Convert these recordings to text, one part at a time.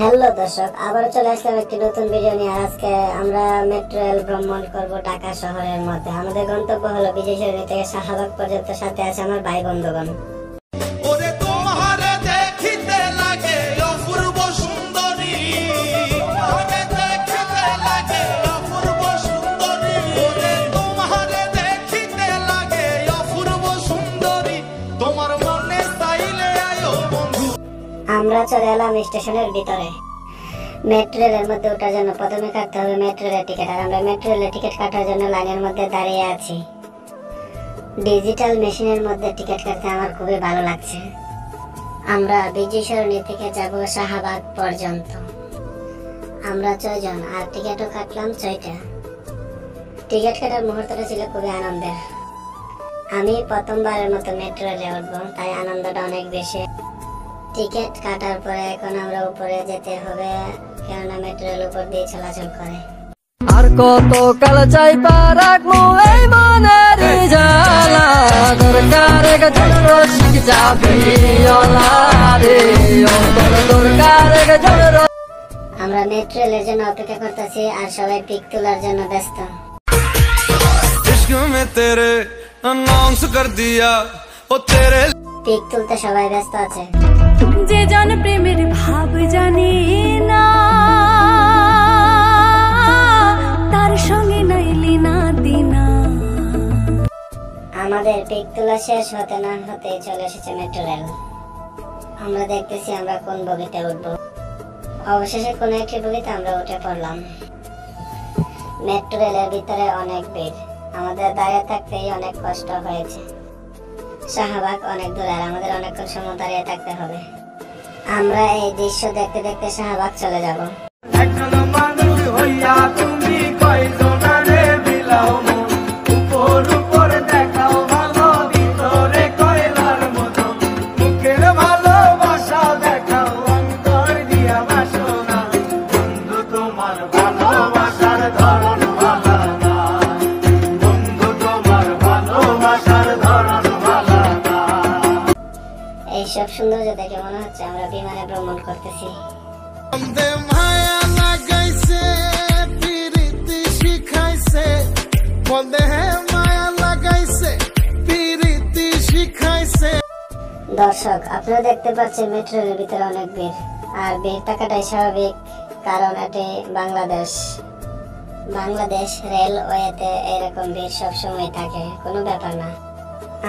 Hello দর্শক, আবার চলে আসলাম একটি নতুন ভিডিও নিয়ে। আজকে আমরা মেট্রো রেল ভ্রমণ করব ঢাকা শহরের মধ্যে। আমাদের গন্তব্য হলো বিজয় সরণি থেকে শাহবাগ পর্যন্ত। সাথে আছে আমার ভাই বন্ধুগণ। আমরা চলে এলাম স্টেশনের ভিতরে। মেট্রো রেলের মধ্যে ওঠার জন্য প্রথমে কাটতে হবে মেট্রো রেলের টিকিট। আর আমরা মেট্রো রেলের টিকিট কাটার জন্য লাইনের মধ্যে দাঁড়িয়ে আছি। ডিজিটাল মেশিনের মধ্যে টিকিট কাটতে আমার খুবই ভালো লাগছে। আমরা বিজয় সরণি থেকে যাব শাহবাগ পর্যন্ত। আমরা 6 জন, আর টিকিটও কাটলাম 6টা। টিকিট কাটার মুহূর্তটা ছিল খুবই আনন্দের। আমি প্রথমবারের মতো মেট্রো রেলে উঠবো, তাই আনন্দটা অনেক বেশি। টিকিট কাটার পরে এখন আমরা উপরে যেতে হবে, কেননা মেট্রো রেল উপর দিয়ে চলাচল করে। আর কত কাল চাইবা রাখবো এই মনের জ্বালা, দরকার একজন রসিক যাবি রে, দরকার একজন। আমরা মেট্রো রেলের জন্য অপেক্ষা করতেছি, আর সবাই পিক তোলার জন্য ব্যস্ত। পিক তুলতে সবাই ব্যস্ত আছে। যে জন প্রেমের ভাব জানি না, তার সঙ্গে নাইলি না দিনা। আমাদের পিক তোলা শেষ হতে না হতে চলে এসেছে মেট্রো রেল। আমরা দেখতেছি আমরা কোন বগিতে উঠবো। অবশেষে কোন একটি বগিতে আমরা উঠে পড়লাম। মেট্রো রেলের ভিতরে অনেক ভিড়, আমাদের দাঁড়িয়ে থাকতেই অনেক কষ্ট হয়েছে। শাহবাগ অনেক দূর, আর আমাদের অনেকক্ষণ সময় দাঁড়িয়ে থাকতে হবে। আমরা এই দৃশ্য দেখতে দেখতে শাহবাগ চলে যাব। এইসব সৌন্দর্য দেখে মনে হচ্ছে আমরা বিমানে ভ্রমণ করতেছি। দর্শক, আপনারা দেখতে পাচ্ছেন মেট্রো রেলের ভিতরে অনেক ভিড়, আর ভিড় থাকাটাই স্বাভাবিক, কারণ এটি বাংলাদেশ রেলওয়েতে এরকম ভিড় সবসময় থাকে, কোনো ব্যাপার না।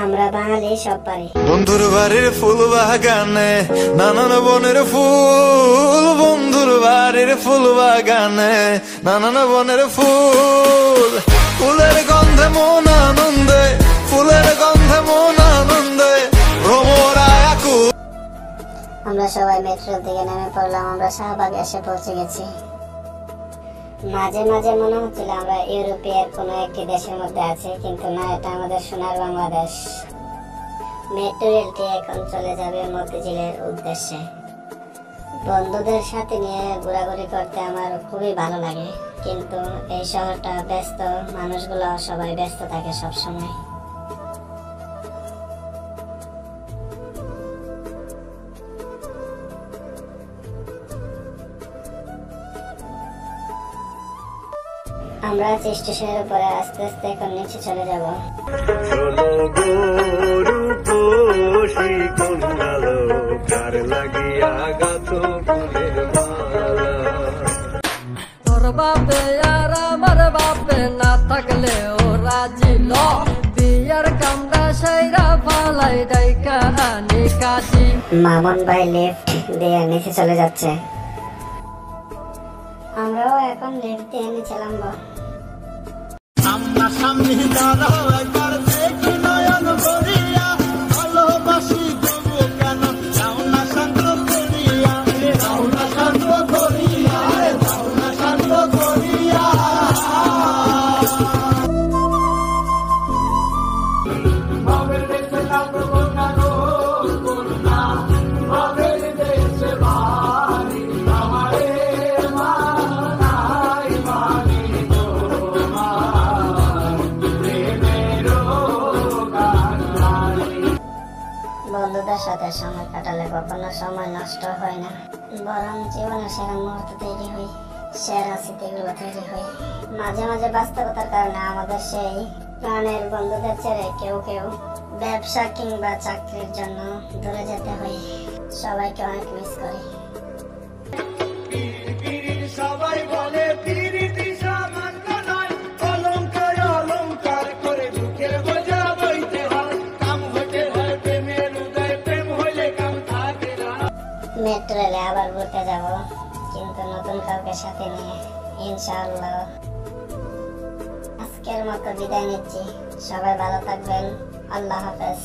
আমরা বাঙালি সব পারি। বন্ধুর বাড়ির ফুল বাগানে নানান বনের ফুল, বন্ধুর বাড়ির ফুল বাগানে নানান বনের ফুল, ফুলের গন্ধে মন আনন্দে, ফুলের গন্ধে মন আনন্দে ভ্রমরায় আকুল। আমরা সবাই মেট্রো থেকে নেমে পড়লাম। আমরা শাহবাগে এসে পৌঁছে গেছি। মাঝে মাঝে মনে হচ্ছিল আমরা ইউরোপের কোনো একটি দেশের মধ্যে আছি, কিন্তু না, এটা আমাদের সোনার বাংলাদেশ। মেট্রো রেলটি এখন চলে যাবে মতিঝিলের উদ্দেশ্যে। বন্ধুদের সাথে নিয়ে ঘোরাঘুরি করতে আমার খুবই ভালো লাগে, কিন্তু এই শহরটা ব্যস্ত, মানুষগুলো সবাই ব্যস্ত থাকে সবসময়। আমরা স্টেশনের উপরে আস্তে আস্তে এখন নিচে চলে যাব। তোর বাপে আর আমার বাপে না থাকলে ও রাজি ল, বিয়ার কামড়া সাইরা ফালাই ডাইকা আনি কাশি। মামুন ভাই লিফট দিয়ে নিচে চলে যাচ্ছে, আমরাও এখন লিফট দিয়ে নিচে নামবো। আমরা সামনে দাঁড়াও একবার দেখি নয়ন ভরিয়া, ভালোবাসি তবু কেন যাও না শান্ত করিয়া, যাও না শান্ত করিয়া, যাও না শান্ত করিয়া। বাবের দেশে লাগবো না গো করুণা, বাবের দেশে বাড়ি আমারে মানাই মানি বন্ধুদের সাথে সময় কাটালে কখনো সময় নষ্ট হয় না। বরং জীবনের সেরা মুহূর্ত তৈরি হয়, সেরা স্মৃতিগুলো তৈরি হয়। মাঝে মাঝে বাস্তবতার কারণে আমাদের সেই প্রাণের বন্ধুদের ছেড়ে কেউ কেউ ব্যবসা কিংবা চাকরির জন্য দূরে যেতে হয়। সবাইকে অনেক মিস করি। সবাই বলে প্রীতি সামান্য নয়, অলংকার অলংকার করে দুঃখের বোঝা বইতে হয়। কাম হতে হয় প্রেমের উদয়, প্রেম হইলে কাম থাকে না। মেট্রো রেলে আবার ঘুরতে যাব, কিন্তু নতুন কাউকে সাথে নিয়ে, ইনশাআল্লাহ। আজকের মতো বিদায় নিচ্ছি। সবাই ভালো থাকবেন। আল্লাহ হাফেজ।